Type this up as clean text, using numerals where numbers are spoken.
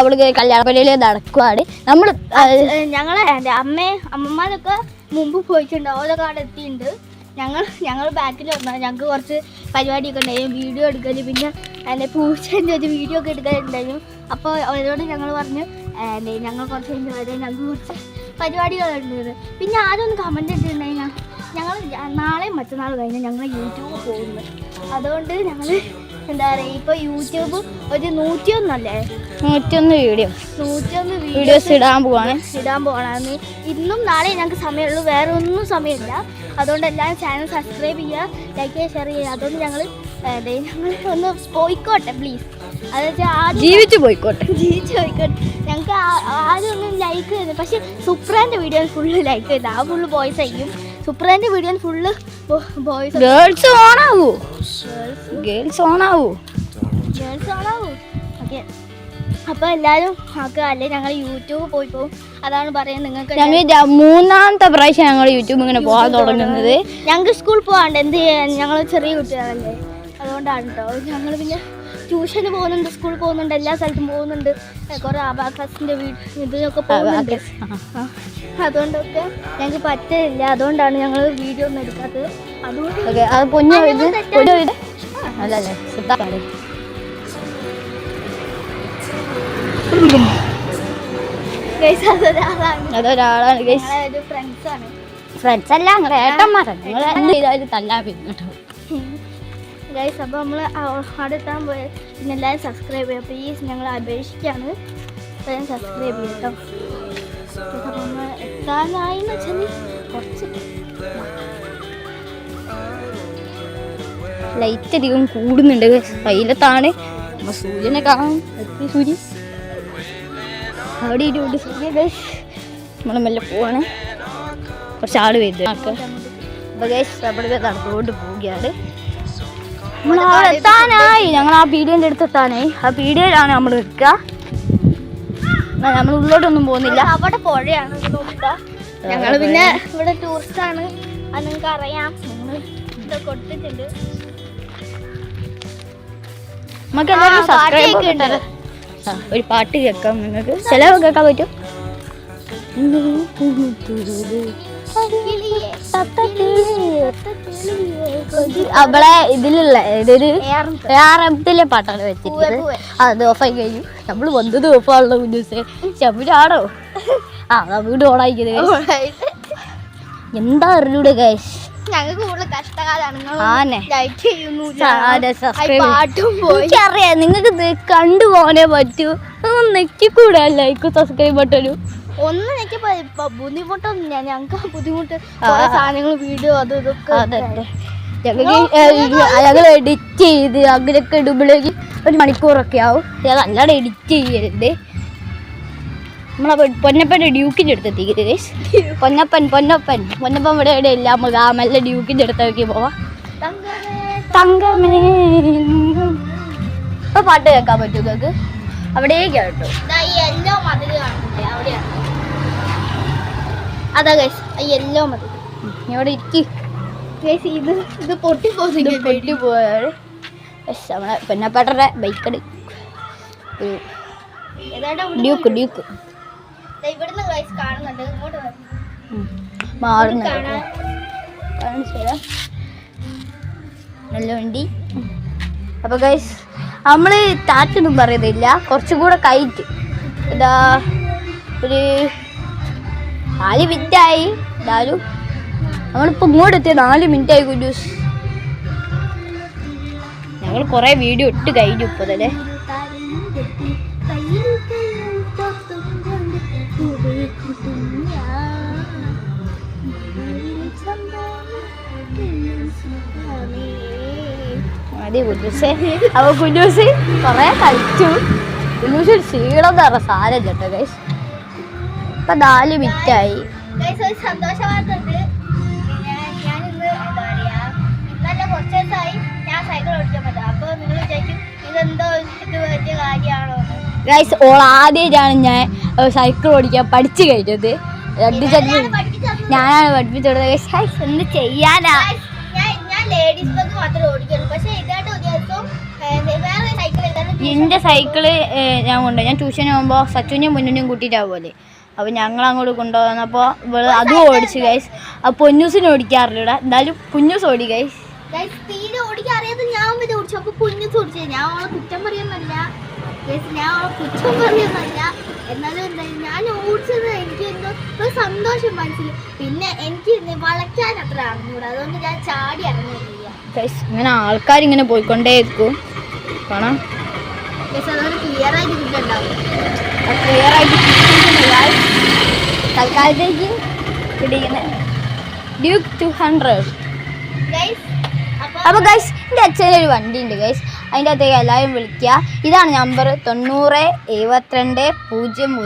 അവള് കല്യാണപ്പള്ളിയിൽ നടക്കുവാണ്. നമ്മള് ഞങ്ങളെ അമ്മമാരൊക്കെ മുമ്പ് പോയിട്ടുണ്ട്, ഓരോ കാട് എത്തിയിട്ടുണ്ട്. ഞങ്ങൾ ബാക്കിൽ വന്നാൽ ഞങ്ങൾക്ക് കുറച്ച് പരിപാടിയൊക്കെ ഉണ്ടായിരുന്നു, വീഡിയോ എടുക്കല്, പിന്നെ എൻ്റെ പൂച്ചേൻ്റെ ഒരു വീഡിയോ ഒക്കെ എടുക്കാനുണ്ടായിരുന്നു. അപ്പോൾ അവരോട് ഞങ്ങൾ പറഞ്ഞു ഞങ്ങൾ കുറച്ച് കഴിഞ്ഞ് വരാൻ, ഞങ്ങൾക്ക് കുറച്ച് പരിപാടികളുണ്ടായിരുന്നു. പിന്നെ ആരും ഒന്ന് കമൻറ്റ് ഇട്ടിട്ടുണ്ടെങ്കിൽ ഞങ്ങൾ നാളെയും മറ്റന്നാൾ കഴിഞ്ഞ് ഞങ്ങൾ യൂട്യൂബ് പോകുന്നു. അതുകൊണ്ട് ഞങ്ങൾ എന്താ പറയുക, ഇപ്പോൾ യൂട്യൂബ് ഒരു 101 വീഡിയോസ് ഇടാൻ പോവാണ്. ഇന്നും നാളെ ഞങ്ങൾക്ക് സമയമുള്ളൂ, വേറെ ഒന്നും സമയമില്ല. അതുകൊണ്ട് എല്ലാവരും ചാനൽ സബ്സ്ക്രൈബ് ചെയ്യുക, ലൈക്ക് ചെയ്യുക, ഷെയർ ചെയ്യുക. അതുകൊണ്ട് ഞങ്ങൾ ഒന്ന് പോയിക്കോട്ടെ പ്ലീസ്. അതായത് ജീവിച്ചു പോയിക്കോട്ടെ. ഞങ്ങൾക്ക് ആരും ഒന്നും ലൈക്ക് ചെയ്യുന്നത്, പക്ഷേ സുപ്രാൻ്റെ വീഡിയോ ഫുള്ള് ലൈക്ക് ചെയ്ത് ആ ഫുള്ള് ബോയ്സ് ആയിരിക്കും. സുപ്രാൻ്റെ വീഡിയോ ഫുള്ള് ബോയ്സ്. ഗേൾസ് ഓണാവൂ. ഓക്കെ, അപ്പോൾ എല്ലാവരും അല്ലേ ഞങ്ങൾ യൂട്യൂബ് പോയി പോകും. അതാണ് പറയുന്നത് നിങ്ങൾക്ക്. ഞങ്ങൾ 3ാമത്തെ പ്രാവശ്യം ഞങ്ങൾ യൂട്യൂബ് ഇങ്ങനെ പോകാൻ തുടങ്ങുന്നത്. ഞങ്ങൾക്ക് സ്കൂളിൽ പോകാണ്ട് എന്ത് ചെയ്യാൻ, ഞങ്ങൾ ചെറിയ കുട്ടികളല്ലേ, അതുകൊണ്ടാണ് കേട്ടോ. ഞങ്ങൾ പിന്നെ ട്യൂഷന് പോകുന്നുണ്ട്, സ്കൂളിൽ പോകുന്നുണ്ട്, എല്ലാ സ്ഥലത്തും പോകുന്നുണ്ട്, കുറേ അബാക്കസിൻ്റെ ഇതിനൊക്കെ പോകുന്നുണ്ട്. അതുകൊണ്ടൊക്കെ ഞങ്ങൾക്ക് പറ്റില്ല, അതുകൊണ്ടാണ് ഞങ്ങൾ വീഡിയോ ഒന്നും എടുക്കാത്തത്. അതൊരാളാണ്, ഫ്രണ്ട്സ് അല്ല, ഞങ്ങളെ ഏട്ടന്മാരാണ്. നിങ്ങൾ തല്ലാൻ കേട്ടോ ഗൈസ്. അപ്പോൾ നമ്മൾ അവിടെ എത്താൻ പോയത്. പിന്നെ എല്ലാവരും സബ്സ്ക്രൈബ് ചെയ്യുക പ്ലീസ്, ഞങ്ങൾ അപേക്ഷിക്കുകയാണ്. എല്ലാവരും സബ്സ്ക്രൈബ് ചെയ്യുക കേട്ടോ. അപ്പോൾ നമ്മൾ എത്താനായിന്ന് വെച്ചാൽ കുറച്ച് ലൈറ്റ് അധികം കൂടുന്നുണ്ട്. വെയിലത്താണ് സൂര്യനെ കാണാൻ. സൂര്യൻ അവിടെ ഇരുണ്ട് സൂര്യ. ഗൈസ് നമ്മൾ മെല്ലെ പോവാണ്, കുറച്ച് ആള് വരുന്നത്. അപ്പോൾ ഗൈസ് അവിടെ നടന്നുകൊണ്ട് പോവുകയാണ്. നമ്മളവിടെ എത്താനായി, ഞങ്ങൾ ആ പീഡിയൻ്റെ അടുത്ത് എത്താനായി. ആ പീഡിയയിലാണ് നമ്മൾ നിൽക്കുക. നമ്മൾ ഉള്ളോട്ടൊന്നും പോകുന്നില്ല, അവിടെ പുഴയാണ്. ഞങ്ങൾ പിന്നെ ഇവിടെ ടൂറിസ്റ്റാണ്, അത് നിങ്ങൾക്ക് അറിയാം. ഞങ്ങൾ ഇതൊക്കെ കൊടുത്തിട്ടുണ്ട്. നമുക്ക് എല്ലാവരും സബ്സ്ക്രൈബ് ഉണ്ട്. ഒരു പാട്ട് കേൾക്കാം, നിങ്ങൾക്ക് ചിലവ് കേൾക്കാൻ പറ്റും. അവളെ ഇതിലുള്ള ഇതൊരു ARMത്തിലെ പാട്ടാണ് വെച്ചിട്ട് അത് ഓഫായി കഴിഞ്ഞു. നമ്മൾ വന്നത് ഓഫാണല്ലോ കുഞ്ഞൂസേ, ശബരാണോ? വീട് ഓണായിക്കുന്നത് എന്താ അറിഞ്ഞൂടെ ഗൈസ്. ഞങ്ങൾക്ക് കൂടുതൽ കഷ്ടകാലാണ്. എനിക്കറിയാം നിങ്ങൾക്ക് കണ്ടുപോകാനേ പറ്റൂ. നെക്കിക്കൂടെ ലൈക്ക് സബ്സ്ക്രൈബ് ബട്ടനും ഒന്ന് നെക്കിപ്പോ ബുദ്ധിമുട്ടൊന്നും. ഞങ്ങൾക്ക് ബുദ്ധിമുട്ട് സാധനങ്ങൾ വീഡിയോ അതും ഇതൊക്കെ. ഞങ്ങൾ എഡിറ്റ് ചെയ്ത് അങ്ങനെയൊക്കെ ഇടുമ്പോഴേക്ക് 1 മണിക്കൂറൊക്കെ ആവും. അല്ലാതെ എഡിറ്റ് ചെയ്യരുത്. നമ്മളെ പൊന്നപ്പൻ്റെ ഡ്യൂക്കിൻ്റെ അടുത്തെത്തിക്കരുത്. പൊന്നപ്പൻ ഇവിടെ എവിടെ ഇല്ല. നമുക്ക് ആ നല്ല ഡ്യൂക്കിൻ്റെ അടുത്തേക്ക് പോവാം. തങ്കമേ ഇപ്പൊ പാട്ട് കേൾക്കാൻ പറ്റും നിങ്ങൾക്ക് അവിടേക്ക് കേട്ടോ. അതാ ഗൈസ് യെല്ലോ മതി. ഇവിടെ ഇരിക്കും. ഇത് പൊട്ടിപ്പോയാണ്. നമ്മളെ പൊന്നപ്പേട്ടൻ്റെ ബൈക്കട് ഡ്യൂക്ക് ഇവിടുന്ന് ഗൈസ് കാണുന്നുണ്ട്. ഇങ്ങോട്ട് മാറുന്നുണ്ട്. നല്ല വണ്ടി. അപ്പോൾ ഗൈസ് നമ്മൾ ടാറ്റൊന്നും പറയുന്നില്ല, കുറച്ചും കൂടെ കയറ്റ്. ഇതാ ഒരു 4 മിനിറ്റായി. എന്നാലും നമ്മളിപ്പോൾ ഇങ്ങോട്ട് എത്തിയ 4 മിനിറ്റായി കുഞ്ഞൂസ്. ഞങ്ങൾ കുറേ വീഡിയോ ഇട്ട് കഴിഞ്ഞു ഇപ്പോൾ തന്നെ. മതി കുഞ്ഞൂസേ. അപ്പോൾ കുഞ്ഞൂസ് കുറേ കളിച്ചു. കുഞ്ഞൂസ് ഒരു ക്ഷീണം എന്ന് പറഞ്ഞ സാരം കേട്ടോ ഗൈസ്. ഇപ്പം 4 മിനിറ്റായി. സന്തോഷ വാർത്ത ഉണ്ട്. ഞാനിന്ന് എന്താ പറയുക, ഇന്നല്ല കുറച്ച് ദിവസമായി ഞാൻ സൈക്കിൾ ഓടിക്കാൻ പറ്റും. അപ്പോൾ നിങ്ങൾ വിചാരിക്കും ഇതെന്തോ ഇത് വലിയ കാര്യമാണോ ഗൈസ്. ആദ്യമായിട്ടാണ് ഞാൻ സൈക്കിൾ ഓടിക്കാൻ പഠിച്ചു കഴിഞ്ഞത്. ഞാനാണ് പഠിപ്പിച്ചു കൊടുത്തത് ഗൈസ്. എന്ത് ചെയ്യാനാ. ഞാൻ ലേഡീസ് ബസ് മാത്രമേ ഓടിക്കുള്ളൂ. പക്ഷേ ഇതായിട്ട് ദിവസം വേറെ എൻ്റെ സൈക്കിള് ഞാൻ കൊണ്ടുപോയി. ഞാൻ ട്യൂഷന് പോകുമ്പോൾ സച്ചുവിനെയും പൊന്നിനെയും കൂട്ടിയിട്ടാവുമല്ലേ, അപ്പോൾ ഞങ്ങൾ അങ്ങോട്ട് കൊണ്ടുപോകുന്നപ്പോൾ ഇവള് അതും ഓടിച്ചു ഗൈസ്. അപ്പോൾ പൊന്നൂസിന് ഓടിക്കാറില്ല ഇവിടെ, എന്തായാലും കുഞ്ഞൂസ് ഓടി ഗൈസ്. തീരെ ഓടിക്കാൻ അറിയാതെ ഞാൻ വരെ ഓടിച്ചു. അപ്പോൾ കുഞ്ഞൂസ് ഓടിച്ചു. ഞാൻ അവളെ കുറ്റം പറയുന്നല്ല, എന്നാലും എന്തായാലും ഞാൻ ഓടിച്ചത് എനിക്ക് എന്തോ ഒരു സന്തോഷം മനസ്സിൽ. പിന്നെ എനിക്ക് വളയ്ക്കാൻ അത്ര അറിഞ്ഞൂടാ, അതുകൊണ്ട് ഞാൻ ചാടി ഇറങ്ങിയില്ല ഗൈസ്. ഇങ്ങനെ ആൾക്കാരിങ്ങനെ പോയിക്കൊണ്ടേയിരിക്കും കാണാം. അതുകൊണ്ട് ക്ലിയർ ആയിട്ട് കിട്ടുന്നുണ്ടാവും. ക്ലിയർ ആയിട്ട് തൽക്കാലത്തേക്ക് പിടിക്കുന്നത് ഡ്യൂക്ക് 200. അപ്പോൾ ഗൈസ് എൻ്റെ അച്ഛനൊരു വണ്ടി ഉണ്ട് ഗൈസ്, അതിൻ്റെ അകത്തേക്ക് എല്ലാവരും വിളിക്കുക. ഇതാണ് നമ്പർ 90 72 00.